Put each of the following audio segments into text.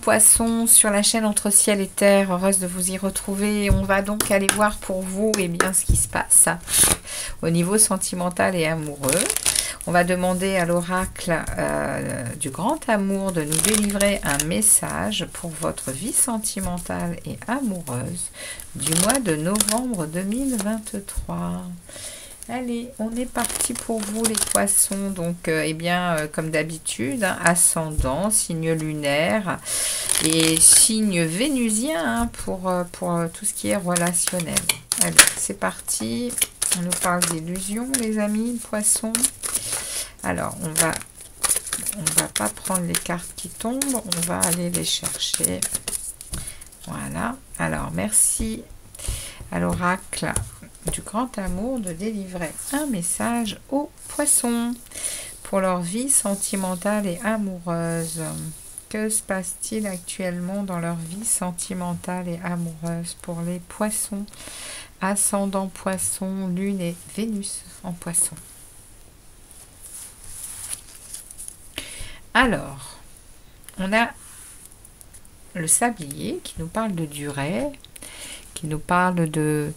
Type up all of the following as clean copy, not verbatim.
poissons sur la chaîne Entre ciel et terre, heureuse de vous y retrouver. On va donc aller voir pour vous bien ce qui se passe au niveau sentimental et amoureux. On va demander à l'oracle du grand amour de nous délivrer un message pour votre vie sentimentale et amoureuse du mois de novembre 2023. Allez, on est parti pour vous les poissons. Donc, comme d'habitude, ascendant, signe lunaire et signe vénusien pour tout ce qui est relationnel. Allez, c'est parti. On nous parle d'illusions, les amis, poissons. Alors, on va pas prendre les cartes qui tombent, on va aller les chercher. Voilà. Alors, merci à l'oracle du grand amour de délivrer un message aux poissons pour leur vie sentimentale et amoureuse. Que se passe-t-il actuellement dans leur vie sentimentale et amoureuse pour les poissons, ascendant poisson, lune et Vénus en poisson? Alors, on a le sablier qui nous parle de durée, qui nous parle de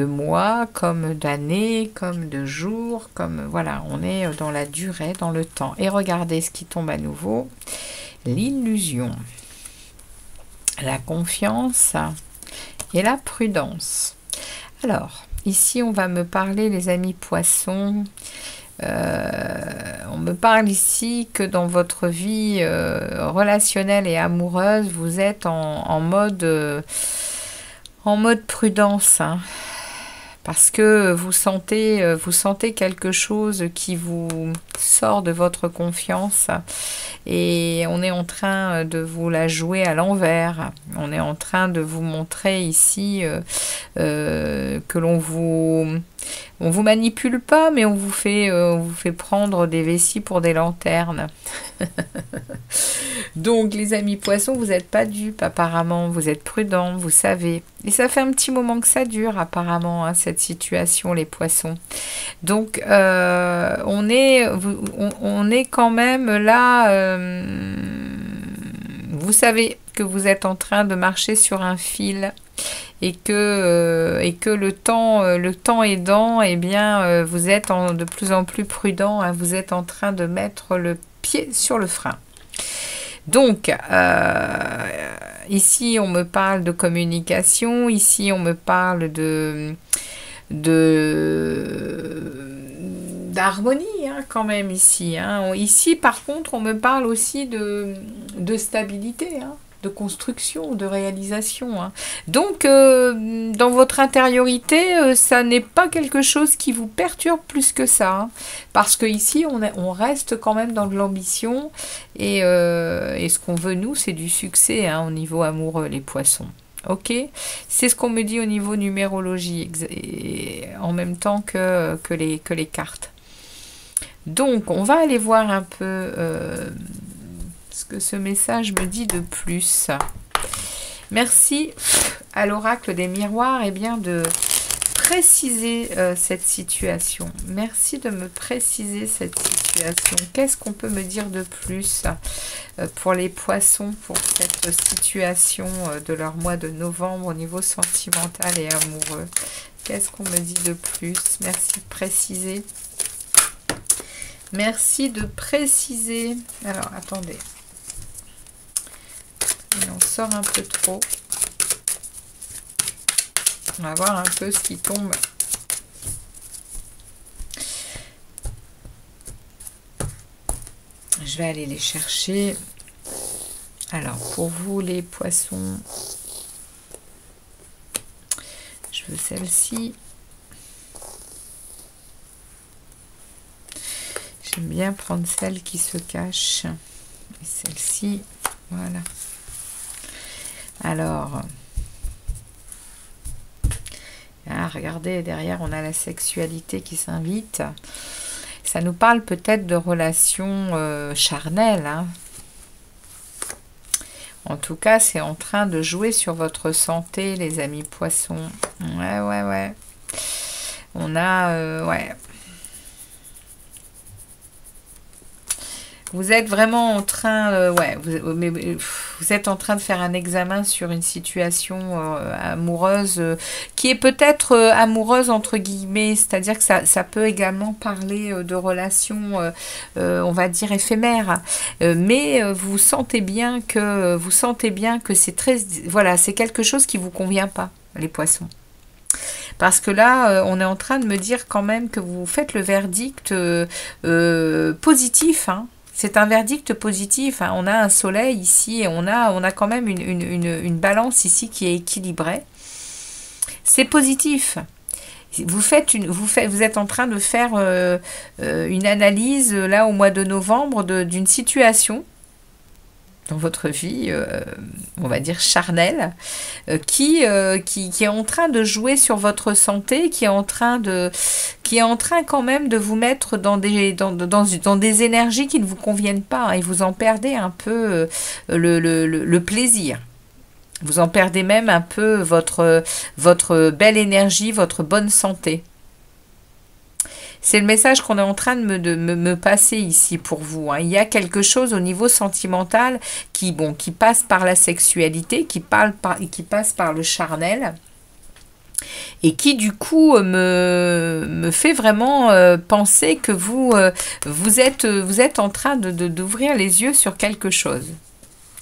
mois, comme d'années, comme de jours, comme voilà, on est dans la durée, dans le temps. Et regardez ce qui tombe à nouveau, l'illusion, la confiance et la prudence. Alors, ici, on va me parler, les amis poissons, on me parle ici que dans votre vie relationnelle et amoureuse, vous êtes en mode prudence, hein, parce que vous sentez quelque chose qui vous sort de votre confiance et on est en train de vous la jouer à l'envers. On est en train de vous montrer ici que on vous manipule pas, mais on vous fait prendre des vessies pour des lanternes. Donc, les amis poissons, vous n'êtes pas dupes apparemment, vous êtes prudents, vous savez. Et ça fait un petit moment que ça dure apparemment, hein, cette situation, les poissons. Donc, on est quand même là, vous savez que vous êtes en train de marcher sur un fil. Et que le temps aidant, eh bien, vous êtes de plus en plus prudent, hein, vous êtes en train de mettre le pied sur le frein. Donc, ici, on me parle de communication, ici, on me parle d'harmonie, hein, quand même, ici. Hein. Ici, par contre, on me parle aussi de stabilité, hein, de construction, de réalisation. Hein. Donc, dans votre intériorité, ça n'est pas quelque chose qui vous perturbe plus que ça. Hein, parce que ici, on reste quand même dans de l'ambition. Et ce qu'on veut, nous, c'est du succès, hein, au niveau amoureux, les poissons. Ok, c'est ce qu'on me dit au niveau numérologie, et en même temps que les cartes. Donc, on va aller voir un peu ce que ce message me dit de plus. Merci à l'oracle des miroirs, eh bien, de préciser cette situation. Merci de me préciser cette situation. Qu'est-ce qu'on peut me dire de plus pour les poissons, pour cette situation de leur mois de novembre au niveau sentimental et amoureux? Qu'est-ce qu'on me dit de plus? Merci de préciser. Merci de préciser. Alors, attendez. Il en sort un peu trop. On va voir un peu ce qui tombe. Je vais aller les chercher. Alors, pour vous, les poissons, je veux celle-ci. J'aime bien prendre celle qui se cache. Et celle-ci, voilà. Alors, regardez, derrière, on a la sexualité qui s'invite. Ça nous parle peut-être de relations charnelles. Hein. En tout cas, c'est en train de jouer sur votre santé, les amis poissons. Ouais. On a... ouais. Vous êtes vraiment en train... ouais, vous êtes en train de faire un examen sur une situation amoureuse qui est peut-être amoureuse entre guillemets, c'est-à-dire que ça peut également parler de relations, on va dire éphémères, mais vous sentez bien que c'est très, voilà, c'est quelque chose qui vous convient pas, les poissons. Parce que là, on est en train de me dire quand même que vous faites le verdict positif, hein. C'est un verdict positif, hein. On a un soleil ici et on a quand même une balance ici qui est équilibrée. C'est positif. Vous êtes en train de faire une analyse là au mois de novembre d'une situation dans votre vie, on va dire charnelle, qui est en train de jouer sur votre santé, qui est en train quand même de vous mettre dans des énergies qui ne vous conviennent pas, hein, et vous en perdez un peu le plaisir. Vous en perdez même un peu votre belle énergie, votre bonne santé. C'est le message qu'on est en train de me passer ici pour vous, hein. Il y a quelque chose au niveau sentimental qui passe par la sexualité, qui passe par le charnel, et qui du coup me fait vraiment penser que vous êtes en train d'ouvrir les yeux sur quelque chose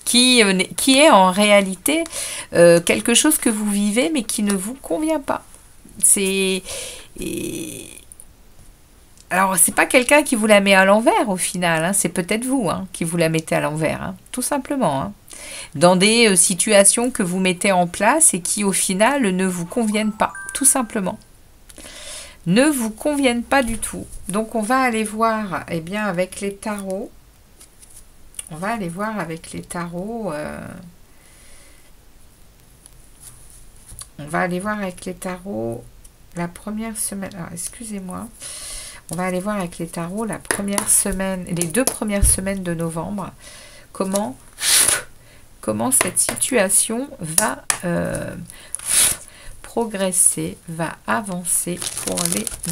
qui est en réalité quelque chose que vous vivez mais qui ne vous convient pas. Alors, c'est pas quelqu'un qui vous la met à l'envers au final, hein. C'est peut-être vous, hein, qui vous la mettez à l'envers, hein, tout simplement, hein. Dans des situations que vous mettez en place et qui au final ne vous conviennent pas, tout simplement. Ne vous conviennent pas du tout. Donc on va aller voir, eh bien, avec les tarots. On va aller voir avec les tarots. On va aller voir avec les tarots la première semaine. Alors, excusez-moi. On va aller voir avec les tarots la première semaine, les 2 premières semaines de novembre, comment cette situation va progresser, va avancer pour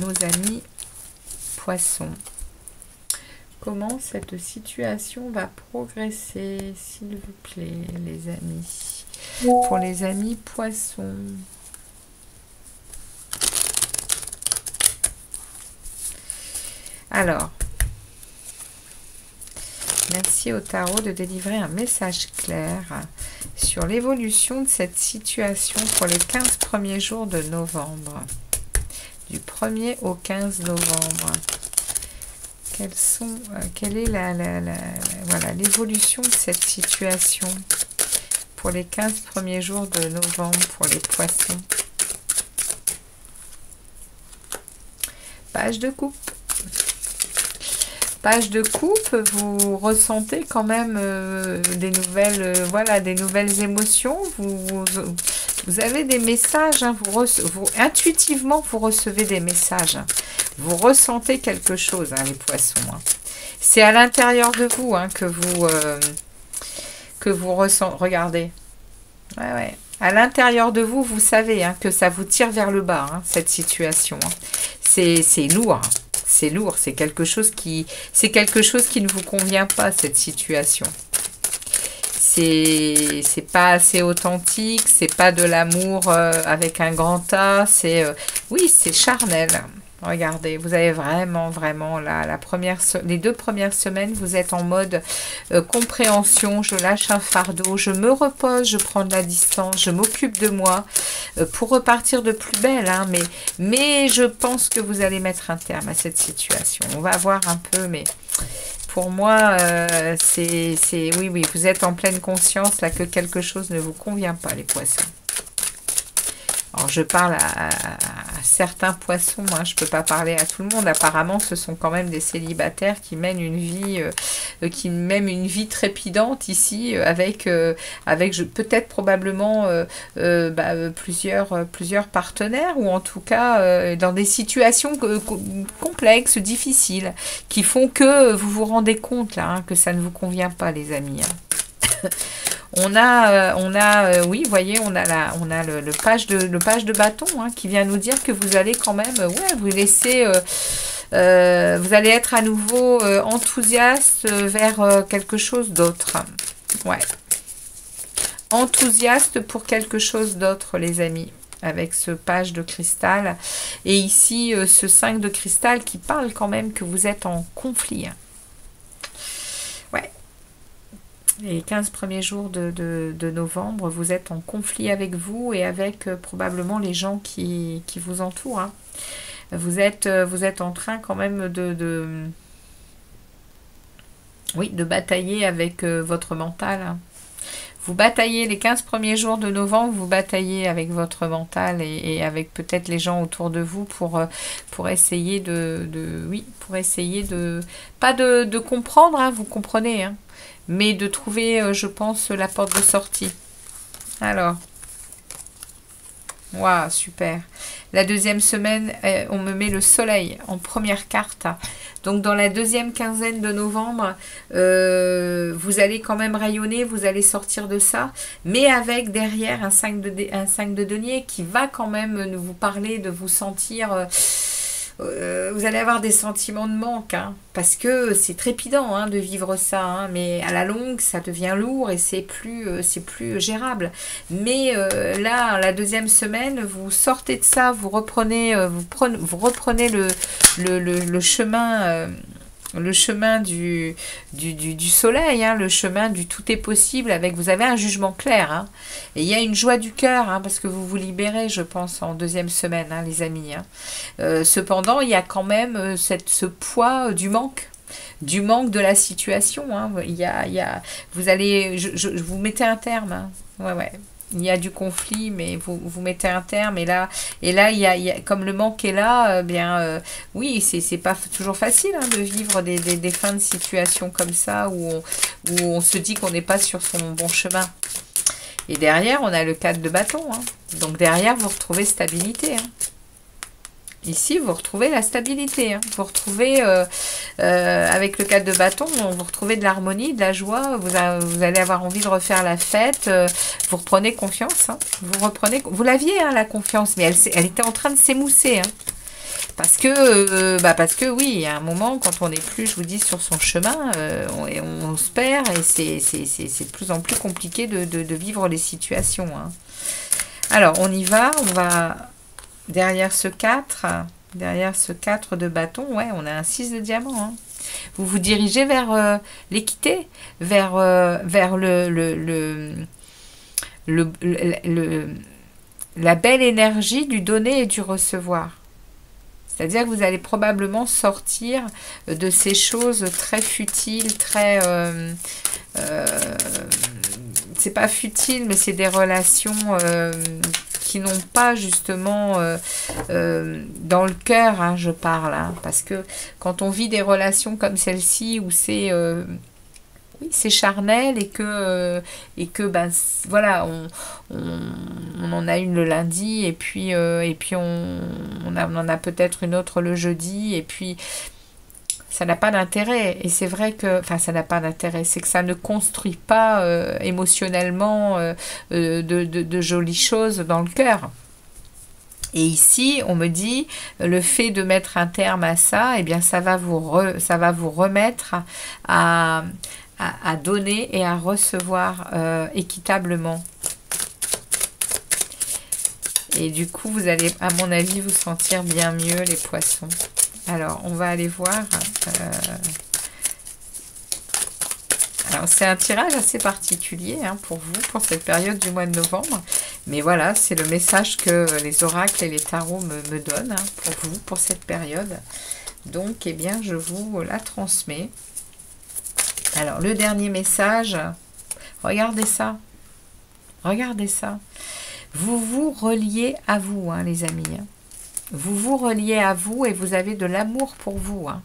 nos amis poissons. Comment cette situation va progresser, s'il vous plaît, les amis, pour les amis poissons. Alors, merci au tarot de délivrer un message clair sur l'évolution de cette situation pour les 15 premiers jours de novembre. Du 1er au 15 novembre. Quelle est voilà, l'évolution de cette situation pour les 15 premiers jours de novembre pour les poissons. Page de coupe. Page de coupe, vous ressentez quand même des nouvelles émotions. Vous avez des messages, hein, intuitivement vous recevez des messages. Vous ressentez quelque chose, hein, les poissons. Hein. C'est à l'intérieur de vous, hein, que vous ressentez. Regardez. Ouais. À l'intérieur de vous, vous savez, hein, que ça vous tire vers le bas, hein, cette situation. Hein. C'est lourd. C'est lourd, c'est quelque chose qui ne vous convient pas, cette situation. C'est pas assez authentique, c'est pas de l'amour avec un grand A, oui, c'est charnel. Regardez, vous avez vraiment là, les 2 premières semaines, vous êtes en mode compréhension, je lâche un fardeau, je me repose, je prends de la distance, je m'occupe de moi pour repartir de plus belle, hein, mais je pense que vous allez mettre un terme à cette situation. On va voir un peu, mais pour moi, oui, vous êtes en pleine conscience là que quelque chose ne vous convient pas, les poissons. Alors, je parle à certains poissons, hein, je ne peux pas parler à tout le monde. Apparemment, ce sont quand même des célibataires qui mènent une vie, trépidante ici, avec peut-être probablement plusieurs partenaires, ou en tout cas dans des situations complexes, difficiles, qui font que vous vous rendez compte là, hein, que ça ne vous convient pas, les amis. Hein. Oui, vous voyez, on a le page de bâton, hein, qui vient nous dire que vous allez quand même, vous allez être à nouveau enthousiaste vers quelque chose d'autre. Ouais. enthousiaste pour quelque chose d'autre, les amis, avec ce page de cristal. Et ici, ce 5 de cristal qui parle quand même que vous êtes en conflit. Ouais. Les 15 premiers jours de novembre, vous êtes en conflit avec vous et avec probablement les gens qui vous entourent. Hein. Vous êtes en train quand même oui, de batailler avec votre mental. Hein. Vous bataillez les 15 premiers jours de novembre, vous bataillez avec votre mental et avec peut-être les gens autour de vous pour essayer pour essayer pas de comprendre, hein, vous comprenez, hein, mais de trouver, je pense, la porte de sortie. Alors, waouh, super. La deuxième semaine, on me met le soleil en première carte. Donc dans la deuxième quinzaine de novembre, vous allez quand même rayonner, vous allez sortir de ça, mais avec derrière un 5 de denier qui va quand même vous parler de vous sentir... vous allez avoir des sentiments de manque, hein, parce que c'est trépidant, hein, de vivre ça, hein, mais à la longue ça devient lourd et c'est plus gérable. Mais là, la deuxième semaine, vous sortez de ça, vous reprenez le chemin. Le chemin du soleil, hein, le chemin du tout est possible, vous avez un jugement clair. Hein, et il y a une joie du cœur, hein, parce que vous vous libérez, je pense, en deuxième semaine, hein, les amis. Hein. Cependant, il y a quand même ce poids du manque de la situation. Hein. Vous allez, je vous mettez un terme. Hein. Ouais. Il y a du conflit, mais vous mettez un terme. Et là, il y a comme le manque est là, oui, c'est pas toujours facile, hein, de vivre des fins de situation comme ça, où on se dit qu'on n'est pas sur son bon chemin. Et derrière, on a le 4 de bâton. Hein. Donc derrière, vous retrouvez stabilité. Hein. Ici, vous retrouvez la stabilité. Hein. Vous retrouvez, avec le 4 de bâton, vous retrouvez de l'harmonie, de la joie. Vous allez avoir envie de refaire la fête. Vous reprenez confiance. Hein. Vous l'aviez, hein, la confiance, mais elle était en train de s'émousser. Hein. Parce que oui, il y a un moment, quand on n'est plus, je vous dis, sur son chemin, on se perd et c'est de plus en plus compliqué de vivre les situations. Hein. Alors, on y va. On va... Derrière ce 4 de bâton, ouais, on a un 6 de diamant. Hein. Vous vous dirigez vers l'équité, vers la belle énergie du donner et du recevoir. C'est-à-dire que vous allez probablement sortir de ces choses très futiles, très... c'est pas futile, mais c'est des relations... qui n'ont pas justement dans le cœur, hein, je parle, hein, parce que quand on vit des relations comme celle-ci où c'est oui, c'est charnel et que ben voilà, on en a une le lundi et puis on en a peut-être une autre le jeudi et puis ça n'a pas d'intérêt. Et c'est vrai que, enfin, ça n'a pas d'intérêt, c'est que ça ne construit pas émotionnellement de jolies choses dans le cœur. Et ici, on me dit, le fait de mettre un terme à ça, eh bien, ça va vous remettre à donner et à recevoir équitablement. Et du coup, vous allez, à mon avis, vous sentir bien mieux, les poissons. Alors, on va aller voir. Alors, c'est un tirage assez particulier, hein, pour vous, pour cette période du mois de novembre. Mais voilà, c'est le message que les oracles et les tarots me donnent, hein, pour vous, pour cette période. Donc, eh bien, je vous la transmets. Alors, le dernier message, regardez ça. Regardez ça. Vous vous reliez à vous, hein, les amis, hein. Vous vous reliez à vous et vous avez de l'amour pour vous. Hein.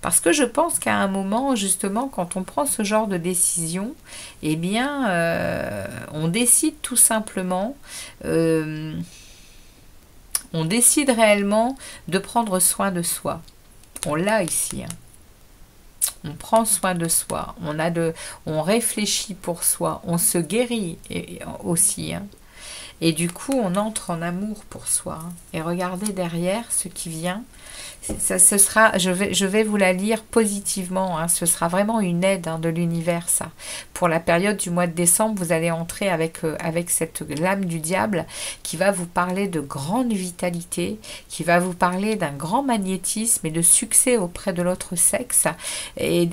Parce que je pense qu'à un moment, justement, quand on prend ce genre de décision, eh bien, on décide tout simplement, on décide réellement de prendre soin de soi. On l'a ici. Hein. On prend soin de soi. On réfléchit pour soi. On se guérit aussi. Hein. Et du coup, on entre en amour pour soi. Hein. Et regardez derrière ce qui vient. Ça, ce sera, je vais vous la lire positivement. Hein. Ce sera vraiment une aide de l'univers, ça. Pour la période du mois de décembre, vous allez entrer avec cette lame du diable qui va vous parler de grande vitalité, qui va vous parler d'un grand magnétisme et de succès auprès de l'autre sexe et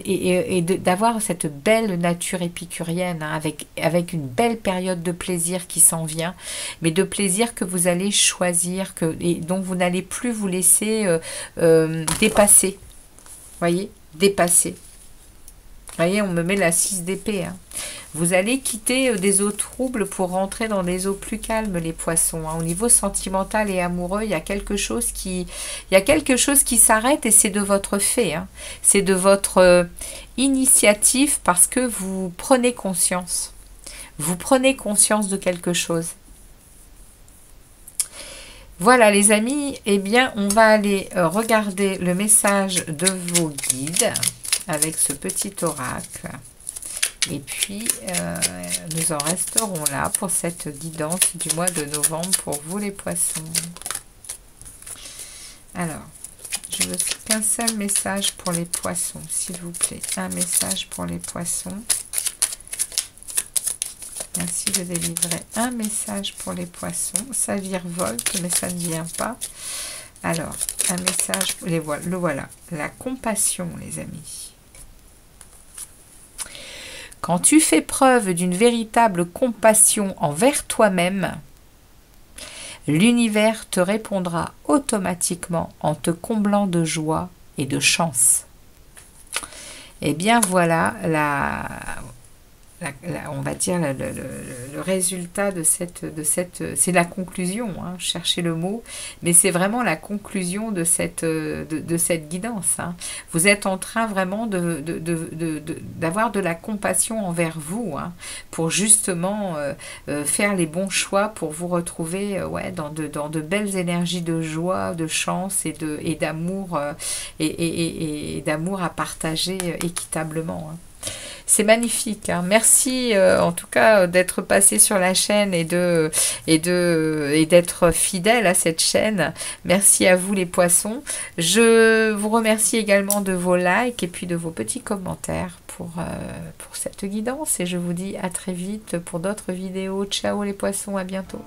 d'avoir cette belle nature épicurienne hein, avec une belle période de plaisir qui s'en vient, mais de plaisir que vous allez choisir et dont vous n'allez plus vous laisser dépasser. Voyez, dépasser. Voyez, on me met la 6 d'épée. Hein. Vous allez quitter des eaux troubles pour rentrer dans des eaux plus calmes, les poissons. Hein. Au niveau sentimental et amoureux, il y a quelque chose qui s'arrête et c'est de votre fait. Hein. C'est de votre initiative parce que vous prenez conscience. Vous prenez conscience de quelque chose. Voilà les amis, eh bien on va aller regarder le message de vos guides avec ce petit oracle. Et puis nous en resterons là pour cette guidance du mois de novembre pour vous les poissons. Alors, je veux qu'un seul message pour les poissons, s'il vous plaît. Un message pour les poissons. Merci de délivrer un message pour les poissons. Ça virevolte, mais ça ne vient pas. Alors, un message, le voilà. La compassion, les amis. Quand tu fais preuve d'une véritable compassion envers toi-même, l'univers te répondra automatiquement en te comblant de joie et de chance. Eh bien, voilà on va dire le résultat de cette c'est la conclusion, hein, cherchez le mot, mais c'est vraiment la conclusion de cette guidance. Hein. Vous êtes en train vraiment d'avoir de la compassion envers vous, hein, pour justement faire les bons choix pour vous retrouver dans de belles énergies de joie, de chance et d'amour et d'amour à partager équitablement. Hein. C'est magnifique, hein. Merci en tout cas d'être passé sur la chaîne et d'être fidèle à cette chaîne. Merci à vous les poissons. Je vous remercie également de vos likes et puis de vos petits commentaires pour cette guidance et je vous dis à très vite pour d'autres vidéos. Ciao les poissons, à bientôt.